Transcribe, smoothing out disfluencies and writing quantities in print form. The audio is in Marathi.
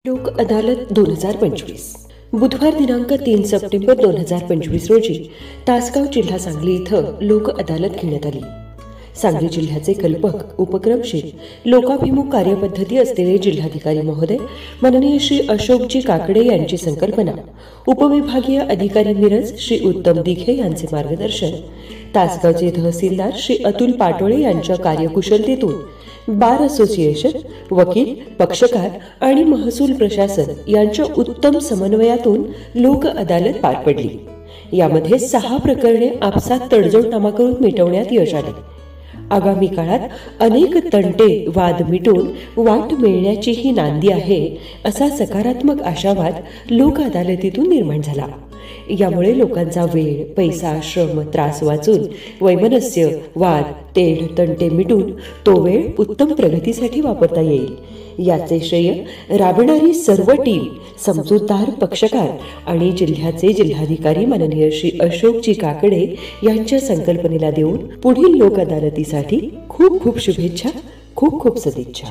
लोक अदालत 2025 बुधवार दिनांक 3 सप्टेंबर 2025 रोजी तासगाव जिल्हा सांगली इथं लोक अदालत घेण्यात आली. सांगली जिल्ह्याचे कल्पक, उपक्रमशील, लोकाभिमुख कार्यपद्धती असलेले जिल्हाधिकारी महोदय माननीय श्री अशोकजी काकडे यांची संकल्पना, उपविभागीय अधिकारी मिरज श्री उत्तम दिघे यांचे मार्गदर्शन, तासगावचे तहसीलदार श्री अतुल पाटोळे यांच्या कार्यकुशलतेतून बार असोसिएशन, वकील, पक्षकार आणि महसूल प्रशासन यांच्या उत्तम समन्वयातून लोक अदालत पार पडली. यामध्ये 6 प्रकरणे आपसात तडजोडनामा करून मिटवण्यात यश आले. आगामी काळात अनेक तंटे वाद मिटून वाट मिळण्याची ही नांदी आहे, असा सकारात्मक आशावाद लोक अदालतीतून निर्माण झाला. यामुळे लोकांचा वेळ, पैसा, श्रम, त्रास वाचून वैमनस्य, वाद, तेढ, तंटे मिटून तो वेळ उत्तम प्रगतीसाठी वापरता येईल. याचे श्रेय राबणारी सर्व टीम, समजूतदार पक्षकार आणि जिल्ह्याचे जिल्हाधिकारी माननीय श्री अशोकजी काकडे यांच्या संकल्पनेला देऊन पुढील लोक अदालतीसाठी खूप खूप शुभेच्छा, खूप खूप सदिच्छा.